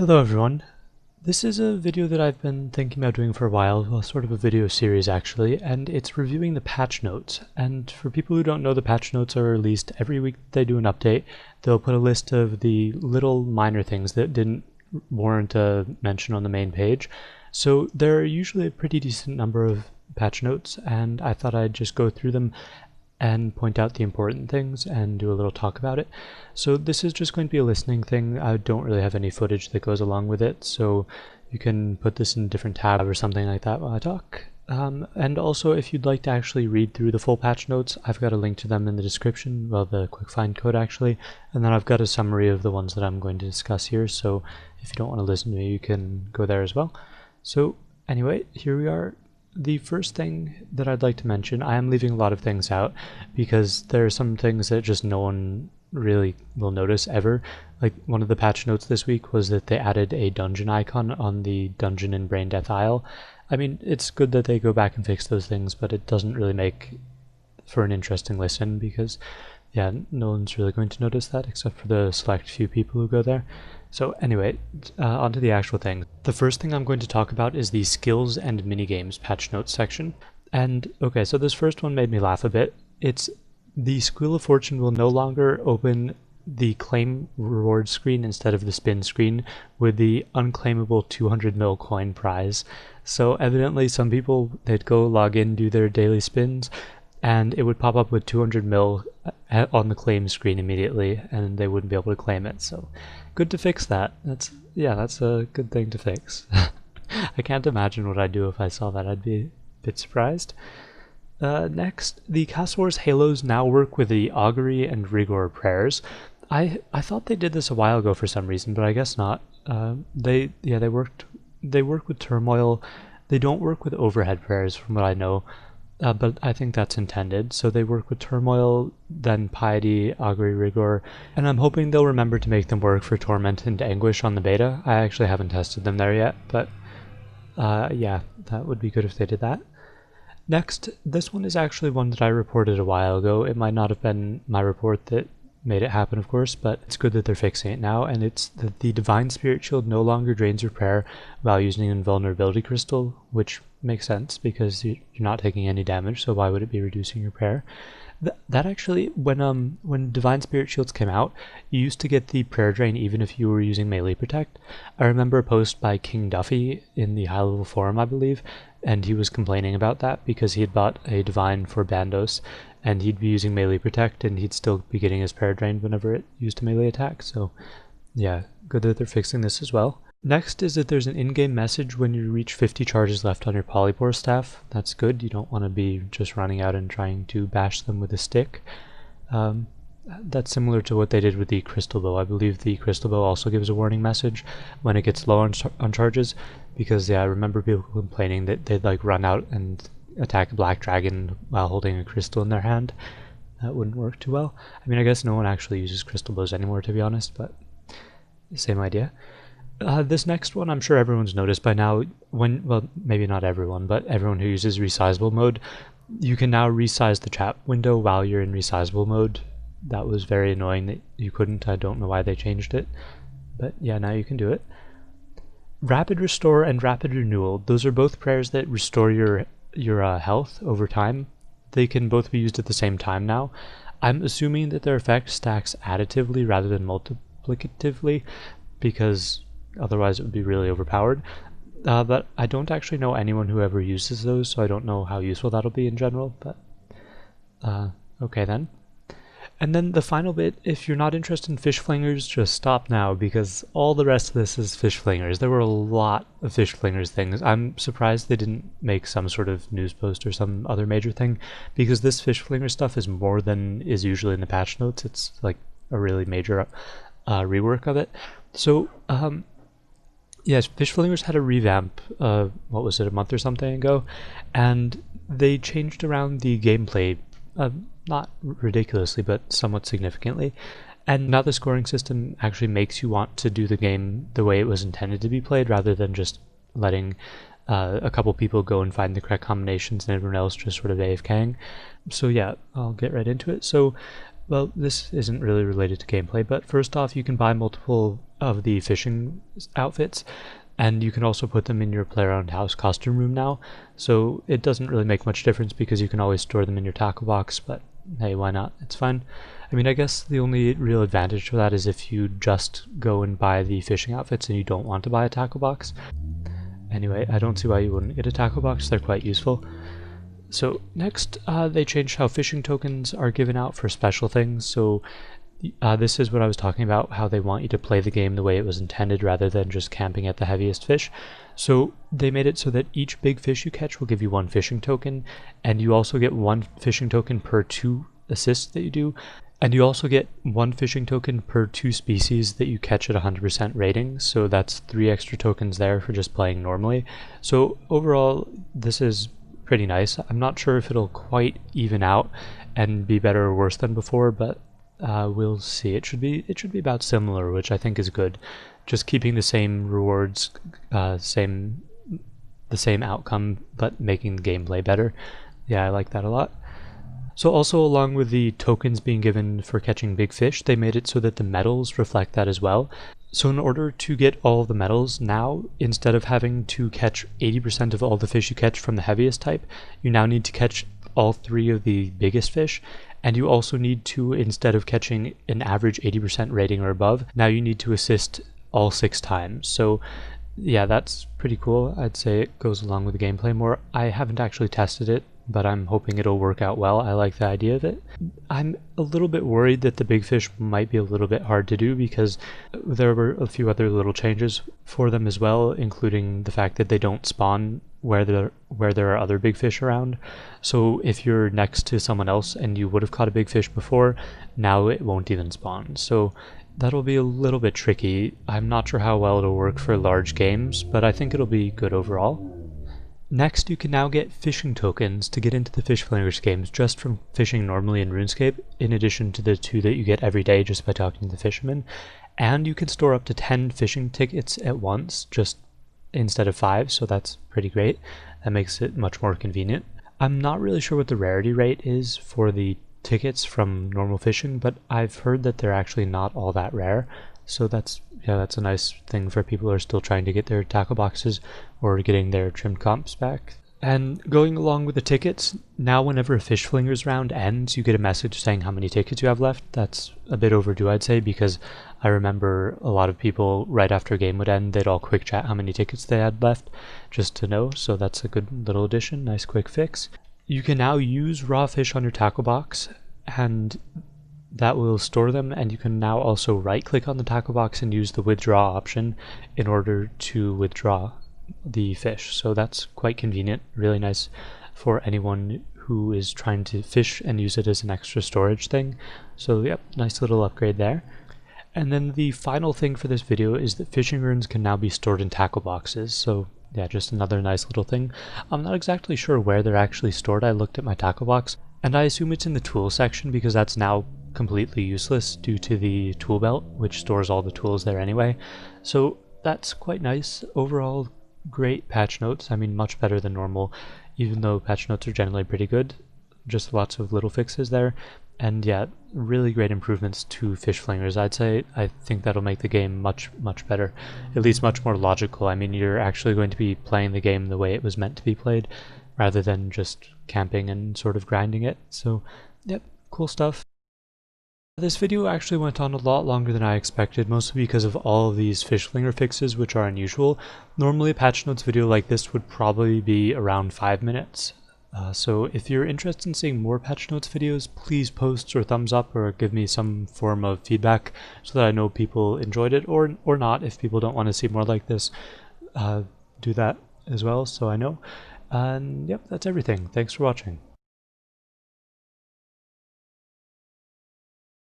Hello everyone. This is a video that I've been thinking about doing for a while, well, sort of a video series actually, and it's reviewing the patch notes. And for people who don't know, the patch notes are released every week. They do an update. They'll put a list of the little minor things that didn't warrant a mention on the main page. So there are usually a pretty decent number of patch notes, and I thought I'd just go through them and point out the important things and do a little talk about it. So this is just going to be a listening thing. I don't really have any footage that goes along with it, so you can put this in a different tab or something like that while I talk. And also, if you'd like to actually read through the full patch notes, I've got a link to them in the description, well, the quick find code actually, and then I've got a summary of the ones that I'm going to discuss here, so if you don't want to listen to me, you can go there as well. So anyway, here we are. The first thing that I'd like to mention, I am leaving a lot of things out because there are some things that just no one really will notice ever. Like one of the patch notes this week was that they added a dungeon icon on the dungeon in Brain Death Isle. I mean, it's good that they go back and fix those things, but it doesn't really make for an interesting listen because, yeah, no one's really going to notice that except for the select few people who go there. So anyway, on to the actual thing. The first thing I'm going to talk about is the skills and minigames patch notes section. And okay, so this first one made me laugh a bit. It's the Squeal of Fortune will no longer open the claim reward screen instead of the spin screen with the unclaimable 200 mil coin prize. So evidently some people, they'd go log in, do their daily spins, and it would pop up with 200 mil on the claim screen immediately, and they wouldn't be able to claim it. So good to fix that. That's a good thing to fix. I can't imagine what I'd do if I saw that. I'd be a bit surprised. Next, the Castle Wars Halos now work with the Augury and Rigor prayers. I thought they did this a while ago for some reason, but I guess not. They work with Turmoil. They don't work with overhead prayers from what I know. But I think that's intended. So they work with Turmoil, then Piety, Augury, Rigor, and I'm hoping they'll remember to make them work for Torment and Anguish on the beta. I actually haven't tested them there yet, but yeah, that would be good if they did that. Next, this one is actually one that I reported a while ago. It might not have been my report that made it happen, of course, but it's good that they're fixing it now, and it's that the Divine Spirit Shield no longer drains your prayer while using Invulnerability Crystal, which makes sense because you're not taking any damage, so why would it be reducing your prayer? That actually, when Divine Spirit Shields came out, you used to get the prayer drain even if you were using melee protect. I remember a post by King Duffy in the high level forum, I believe, and he was complaining about that because he had bought a Divine for Bandos, and he'd be using melee protect, and he'd still be getting his prayer drained whenever it used a melee attack. So yeah, good that they're fixing this as well. Next is that there's an in-game message when you reach 50 charges left on your Polypore staff. That's good. You don't want to be just running out and trying to bash them with a stick. That's similar to what they did with the Crystal Bow. I believe the Crystal Bow also gives a warning message when it gets low on charges, because yeah, I remember people complaining that they'd like run out and attack a black dragon while holding a crystal in their hand. That wouldn't work too well. I mean, I guess no one actually uses crystal bows anymore, to be honest, but same idea. This next one, I'm sure everyone's noticed by now, well, maybe not everyone, but everyone who uses resizable mode, you can now resize the chat window while you're in resizable mode. That was very annoying that you couldn't. I don't know why they changed it, but yeah, now you can do it. Rapid Restore and Rapid Renewal, those are both prayers that restore your health over time. They can both be used at the same time now. I'm assuming that their effect stacks additively rather than multiplicatively, because otherwise it would be really overpowered. But I don't actually know anyone who ever uses those, so I don't know how useful that'll be in general, but okay then. And then the final bit, if you're not interested in fish flingers, just stop now, because all the rest of this is fish flingers. There were a lot of fish flingers things. I'm surprised they didn't make some sort of news post or some other major thing, because this fish flinger stuff is more than is usually in the patch notes. It's like a really major rework of it. So yes, fish flingers had a revamp, what was it, a month or something ago, and they changed around the gameplay, not ridiculously, but somewhat significantly. And now the scoring system actually makes you want to do the game the way it was intended to be played, rather than just letting a couple people go and find the correct combinations and everyone else just sort of AFKing. So yeah, I'll get right into it. So Well, this isn't really related to gameplay, but first off, you can buy multiple of the fishing outfits, and you can also put them in your play-around house costume room now, so it doesn't really make much difference because you can always store them in your tackle box, but hey, why not? It's fine. I mean, I guess the only real advantage for that is if you just go and buy the fishing outfits and you don't want to buy a tackle box. Anyway, I don't see why you wouldn't get a tackle box, they're quite useful. So next, they changed how fishing tokens are given out for special things. So this is what I was talking about, how they want you to play the game the way it was intended rather than just camping at the heaviest fish. So they made it so that each big fish you catch will give you one fishing token, and you also get one fishing token per 2 assists that you do, and you also get one fishing token per 2 species that you catch at 100% rating, so that's 3 extra tokens there for just playing normally. So overall, this is pretty nice. I'm not sure if it'll quite even out and be better or worse than before, but we'll see. It should be about similar, which I think is good. Just keeping the same rewards, the same outcome, but making the gameplay better. Yeah, I like that a lot. So also, along with the tokens being given for catching big fish, they made it so that the medals reflect that as well. So in order to get all the medals now, instead of having to catch 80% of all the fish you catch from the heaviest type, you now need to catch all 3 of the biggest fish, and you also need to, instead of catching an average 80% rating or above, now you need to assist all 6 times. So yeah, that's pretty cool. I'd say it goes along with the gameplay more. I haven't actually tested it, but I'm hoping it'll work out well. I like the idea of it. I'm a little bit worried that the big fish might be a little bit hard to do because there were a few other little changes for them as well, including the fact that they don't spawn where there are other big fish around. So if you're next to someone else and you would have caught a big fish before, now it won't even spawn. So that'll be a little bit tricky. I'm not sure how well it'll work for large games, but I think it'll be good overall. Next, you can now get fishing tokens to get into the Fish Flingers games just from fishing normally in RuneScape, in addition to the 2 that you get every day just by talking to the fishermen. And you can store up to 10 fishing tickets at once, just instead of 5, so that's pretty great. That makes it much more convenient. I'm not really sure what the rarity rate is for the tickets from normal fishing, but I've heard that they're actually not all that rare. So that's a nice thing for people who are still trying to get their tackle boxes or getting their trimmed comps back. And going along with the tickets, now whenever a Fish Flingers round ends, you get a message saying how many tickets you have left. That's a bit overdue, I'd say, because I remember a lot of people right after a game would end, they'd all quick chat how many tickets they had left, just to know, so that's a good little addition, nice quick fix. You can now use raw fish on your tackle box, and that will store them, and you can now also right click on the tackle box and use the withdraw option in order to withdraw the fish. So that's quite convenient, really nice for anyone who is trying to fish and use it as an extra storage thing. So yep, nice little upgrade there. And then the final thing for this video is that fishing runes can now be stored in tackle boxes. So yeah, just another nice little thing. I'm not exactly sure where they're actually stored. I looked at my tackle box and I assume it's in the tool section because that's now completely useless due to the tool belt, which stores all the tools there anyway. So that's quite nice. Overall, great patch notes. I mean, much better than normal, even though patch notes are generally pretty good. Just lots of little fixes there. And yeah, really great improvements to Fish Flingers. I'd say I think that'll make the game much better, at least much more logical. I mean, you're actually going to be playing the game the way it was meant to be played, rather than just camping and sort of grinding it. So, yep, cool stuff. This video actually went on a lot longer than I expected, mostly because of all of these Fish Flinger fixes, which are unusual. Normally a patch notes video like this would probably be around 5 minutes. So if you're interested in seeing more patch notes videos, please post or thumbs up or give me some form of feedback so that I know people enjoyed it, or not. If people don't want to see more like this, do that as well so I know. And yep, that's everything. Thanks for watching.